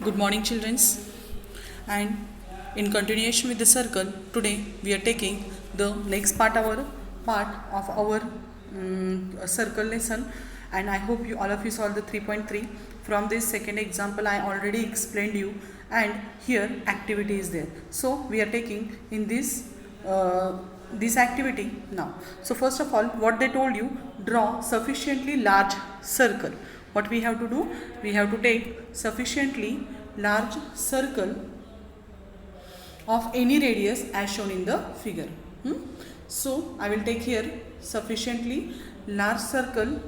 Good morning, children. And in continuation with the circle, today we are taking the next part of our circle lesson. And I hope you all of you solved the 3.3. From this second example, I already explained you, and here activity is there. So we are taking in this activity now. So first of all, what they told you, draw sufficiently large circle. What we have to do, we have to take sufficiently large circle of any radius as shown in the figure. So I will take here sufficiently large circle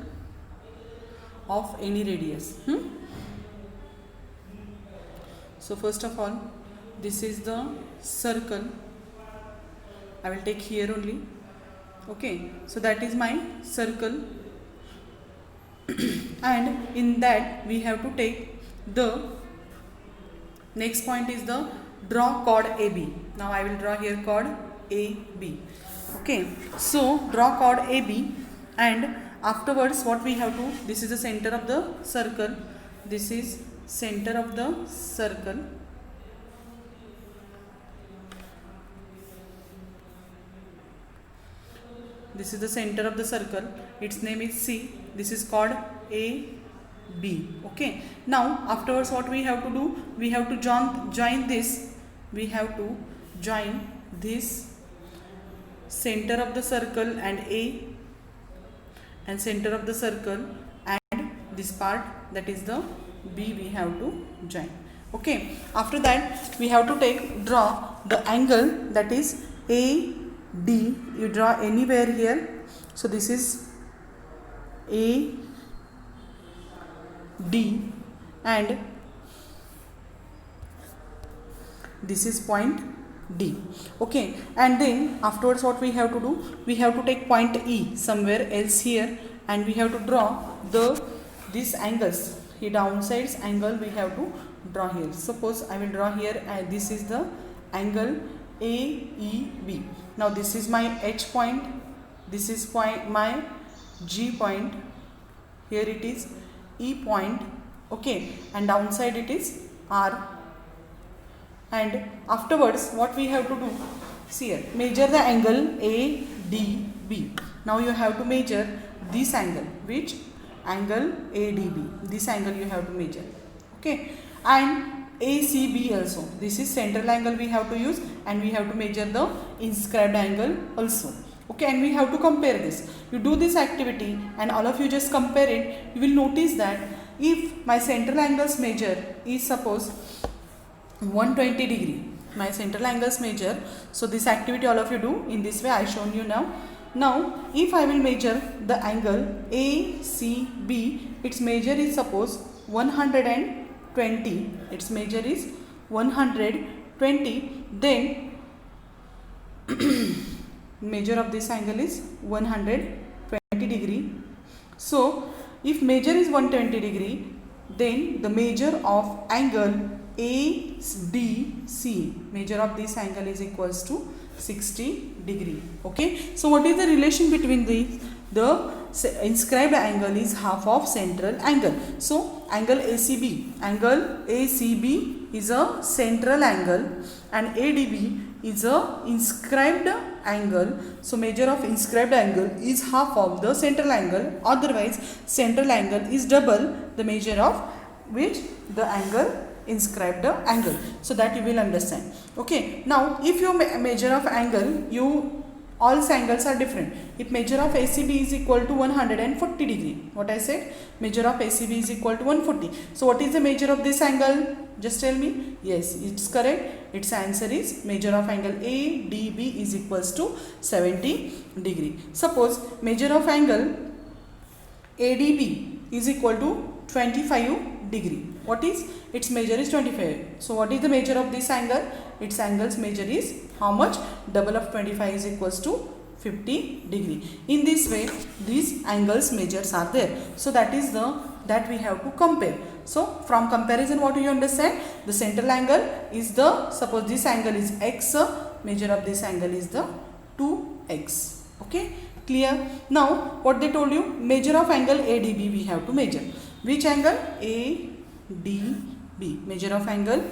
of any radius. So first of all, this is the circle. I will take here only. Okay, so that is my circle. And in that we have to take the next point is the draw chord AB. Now I will draw here chord AB. Okay, so draw chord AB, and afterwards what we have to, this is the center of the circle, this is center of the circle. This is the center of the circle, its name is C, this is called AB. Okay, now afterwards what we have to do, we have to join this, we have to join this center of the circle and A, and center of the circle and this part, that is the B, we have to join. Okay, after that we have to draw the angle, that is AD. You draw anywhere here. So this is AD and this is point D. Okay, and then afterwards what we have to do, we have to take point E somewhere else here, and we have to draw these angles. Here downsides angle we have to draw here. Suppose I will draw here, and this is the angle AEB. Now this is my H point, this is my G point, here it is E point. Okay, and downside it is R. And afterwards what we have to do, see here, measure the angle ADB. Now you have to measure this angle, which angle ADB, this angle you have to measure. Okay, and ACB also, this is central angle we have to use, and we have to measure the inscribed angle also. Okay, and we have to compare this. You do this activity and all of you just compare it. You will notice that if my central angles measure is suppose 120 degree, my central angles measure, so this activity all of you do in this way I shown you now. Now if I will measure the angle ACB, its measure is suppose 120, its measure is 120, then measure of this angle is 120 degree. So if measure is 120 degree, then the measure of angle ADC, measure of this angle is equals to 60 degree. Okay, so what is the relation between these? The inscribed angle is half of central angle. So angle ACB is a central angle, and ADB is a inscribed angle. So measure of inscribed angle is half of the central angle, otherwise central angle is double the measure of which the angle inscribed angle. So that you will understand. Okay, now if you measure of angle, all angles are different. If measure of ACB is equal to 140 degree, what I said, measure of ACB is equal to 140. So what is the measure of this angle? Just tell me. Yes, it's correct. Its answer is measure of angle ADB is equals to 70 degree. Suppose measure of angle ADB is equal to 25 degree. What is its measure is 25. So what is the measure of this angle? Its angle's measure is how much? Double of 25 is equals to 50 degree. In this way these angles measures are there. So that is that we have to compare. So from comparison what do you understand? The central angle is suppose this angle is x, measure of this angle is the 2x. Okay, clear? Now what they told you, measure of angle ADB we have to measure. Which angle? ADB. measure of angle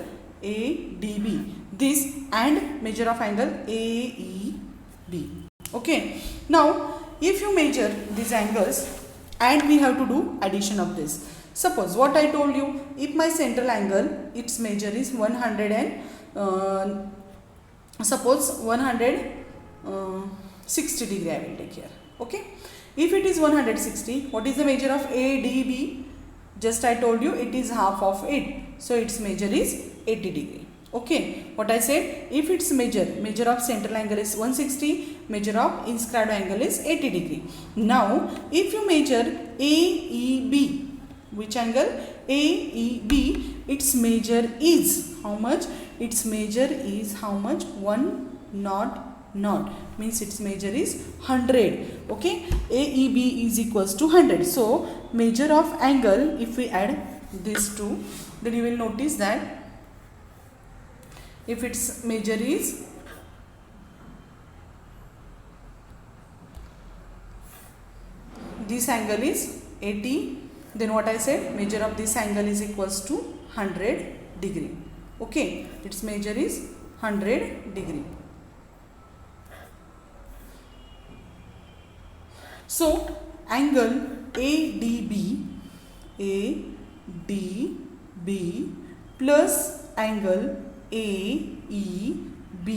ADB, this and measure of angle AEB. Okay, now if you measure these angles and we have to do addition of this. Suppose what I told you, if my central angle, its measure is 100 and suppose 160 degree I will take here. Okay, if it is 160, what is the measure of ADB? Just I told you it is half of it, so its measure is 80 degree. Okay, what I said, if its measure of central angle is 160, measure of inscribed angle is 80 degree. Now if you measure AEB, which angle? AEB, its measure is how much? Its measure is how much? 100, means its measure is 100. Okay, AEB is equals to 100. So measure of angle, if we add these two, then you will notice that if its measure is this angle is 80, then what I said, measure of this angle is equals to 100 degree. Okay, its measure is 100 degree. So angle ADB plus angle AEB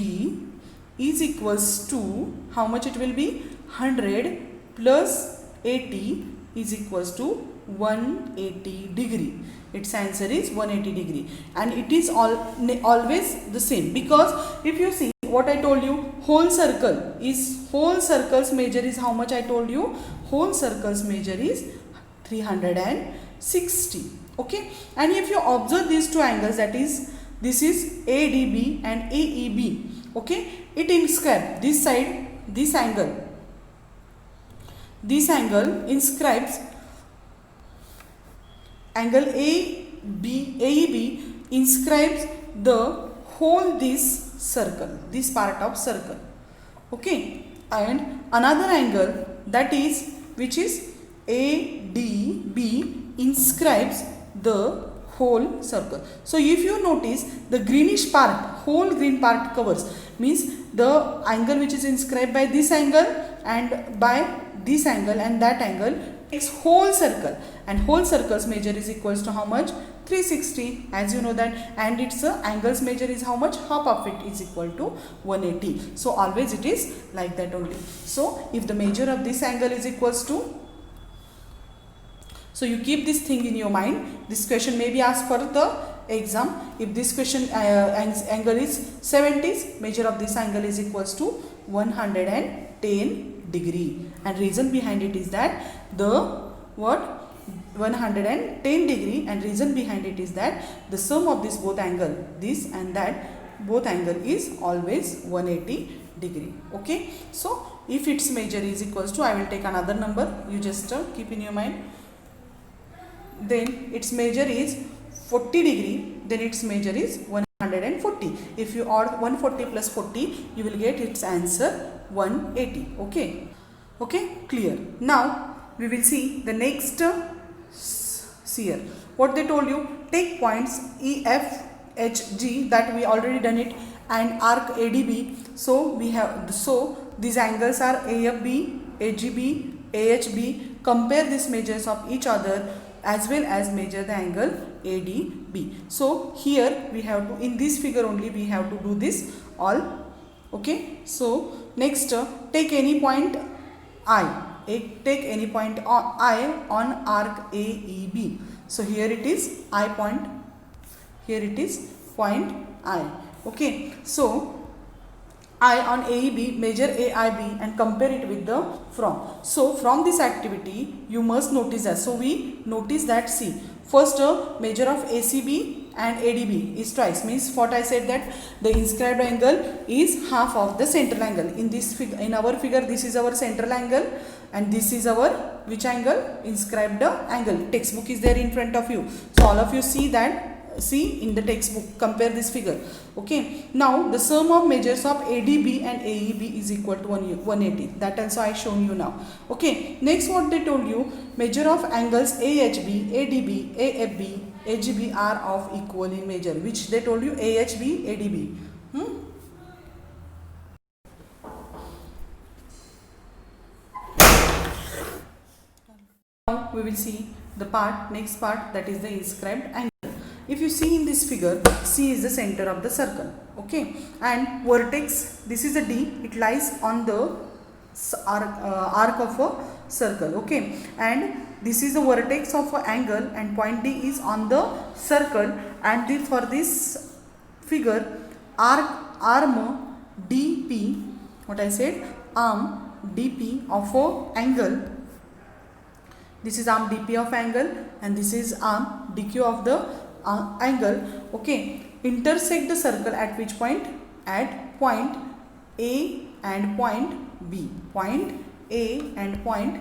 is equals to how much it will be? 100 plus 80 is equals to 180 degree. Its answer is 180 degree, and it is always the same, because if you see what I told you, whole circle's measure is how much I told you? Whole circle's measure is 360. Okay, and if you observe these two angles, that is, this is ADB and AEB. Okay, it inscribes this side, this angle inscribes angle AEB inscribes the whole this circle, this part of circle. Okay, and another angle, that is, which is ADB, inscribes the whole circle. So if you notice, the greenish part, whole green part covers, means the angle which is inscribed by this angle and by this angle and that angle takes whole circle, and whole circle's measure is equals to how much? 360, as you know that, and its angle's measure is how much? Half of it is equal to 180. So always it is like that only. So if the measure of this angle is equals to, so you keep this thing in your mind. This question may be asked for the exam. If this question angle is 70, measure of this angle is equals to 110 degree, and reason behind it is that the 110 degree, and reason behind it is that the sum of this both angle, this and that, both angle is always 180 degree. Okay, so if its measure is equals to, I will take another number, you just keep in your mind, then its measure is 40 degree, then its measure is 140. If you add 140 plus 40, you will get its answer 180. Okay, clear. Now we will see the next here. What they told you, take points E, F, H, G, that we already done it, and arc ADB. So we have, so these angles are AFB, AGB, AHB. Compare these measures of each other as well as measure the angle ADB. So here we have to, in this figure only we have to do this all. Okay, so next take any point I. Take any point I on arc AEB. So here it is I point, here it is point I. Okay, so I on AEB, measure AIB and compare it with the from. So from this activity you must notice that. So we notice that, see, first measure of ACB and ADB is twice, means what I said that the inscribed angle is half of the central angle. In this figure, in our figure, this is our central angle and this is our which angle? Inscribed angle. Textbook is there in front of you, so all of you see that, see in the textbook, compare this figure. Okay, now the sum of measures of ADB and AEB is equal to 180. That also I shown you now. Okay, next what they told you, measure of angles AHB, ADB, AFB AGB are of equal in measure, which they told you AHB, ADB. Now we will see the next part, that is the inscribed angle. If you see in this figure, C is the center of the circle, okay, and vertex, this is a D, it lies on the arc of a circle, okay, and this is the vertex of an angle and point D is on the circle, and for this figure, arm DP, what I said, arm DP of a angle, this is arm DP of angle and this is arm DQ of the angle, okay, intersect the circle at which point? At point A and point B, point A and point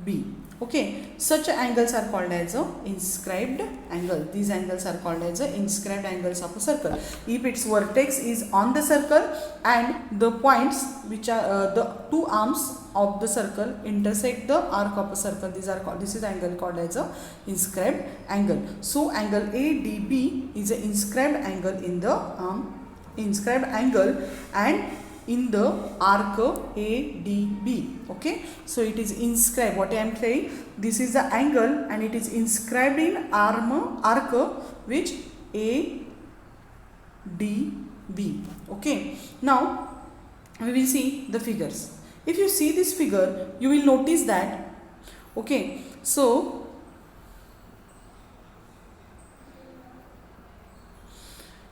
B, okay. Such angles are called as a inscribed angle. These angles are called as a inscribed angles of a circle. If its vertex is on the circle and the points which are the two arms of the circle intersect the arc of a circle, this is angle called as a inscribed angle. So angle ADB is an inscribed angle in the inscribed angle and in the arc ADB, okay. So it is inscribed, what I am saying, this is the angle and it is inscribed in arc which ADB, okay. Now we will see the figures. If you see this figure, you will notice that, okay, so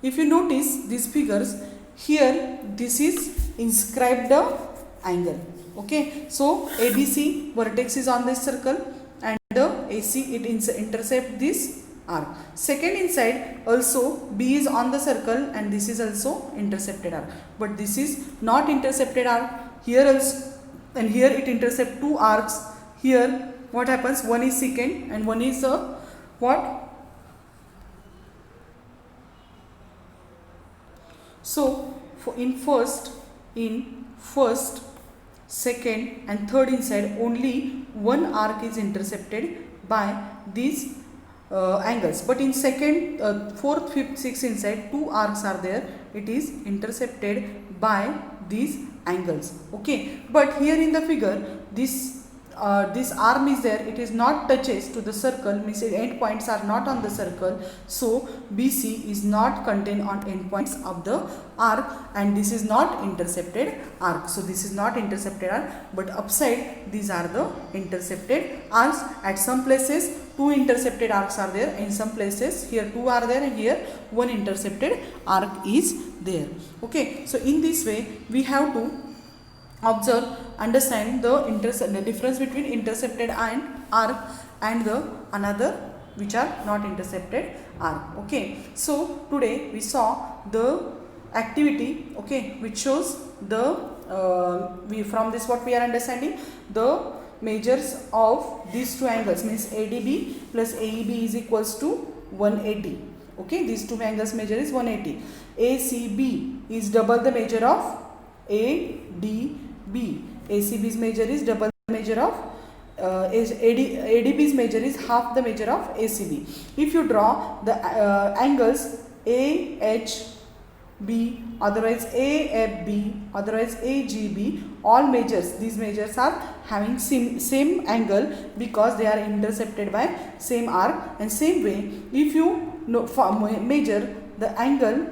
if you notice these figures, here this is inscribed the angle, okay. So ABC vertex is on this circle and the AC it intercept this arc. Second inside also B is on the circle and this is also intercepted arc, but this is not intercepted arc. Here also and here it intercept two arcs. Here what happens, one is secant and one is what? So in first, second and third inside only one arc is intercepted by these angles, but in second, fourth, fifth, sixth inside two arcs are there, it is intercepted by these angles, okay. But here in the figure, this arm is there, it is not touches to the circle, means end points are not on the circle, so BC is not contained on end points of the arc and this is not intercepted arc. So this is not intercepted arc, but upside these are the intercepted arcs. At some places two intercepted arcs are there, in some places here two are there and here one intercepted arc is there, okay. So in this way we have to observe, understand the difference between intercepted and arc and the another which are not intercepted arc, okay. So today we saw the activity, okay, which shows the from this what we are understanding, the measures of these two angles, means ADB plus AEB is equals to 180, okay. These two angles measure is 180. ACB is double the measure of ADB. ACB's measure is double the measure of ADB's measure is half the measure of ACB. If you draw the angles AHB, otherwise AFB, otherwise AGB, all measures, these measures are having same angle because they are intercepted by same arc, and same way if you measure the angle,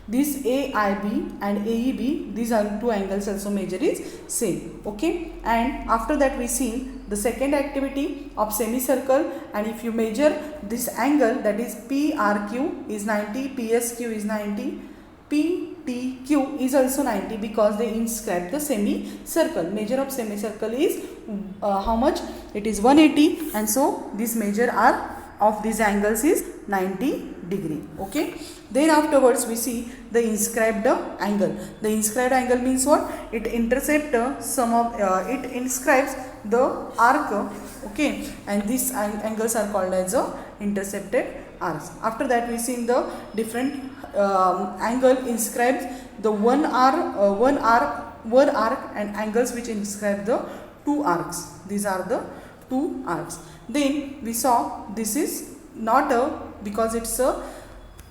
this AIB and AEB, these are two angles also measure is same, okay. And after that we see the second activity of semicircle, and if you measure this angle, that is PRQ is 90, PSQ is 90, PTQ is also 90 because they inscribe the semicircle. Measure of semicircle is how much? It is 180, and so this measure are of these angles is 90 degree, okay. Then afterwards we see the inscribed angle. The inscribed angle means what? It intercept it inscribes the arc, okay, and these angles are called as intercepted arcs. After that we see the different angle inscribes the one arc and angles which inscribe the two arcs. These are the two arcs. Then we saw this is not a, because it's a,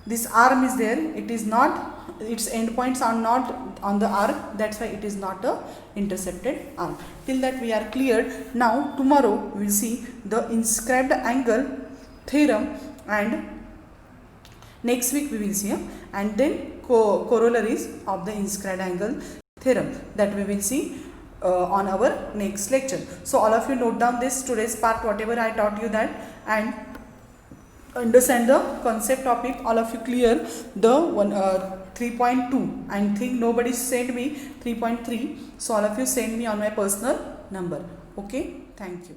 this arm is there, it is not, its endpoints are not on the arc, that's why it is not a intercepted arc. Till that we are cleared. Now tomorrow we will see the inscribed angle theorem, and next week we will see and then corollaries of the inscribed angle theorem, that we will see on our next lecture. So all of you note down this today's part, whatever I taught you that, and understand the concept of it. All of you clear the one 3.2. I think nobody sent me 3.3, so all of you send me on my personal number. Okay, thank you.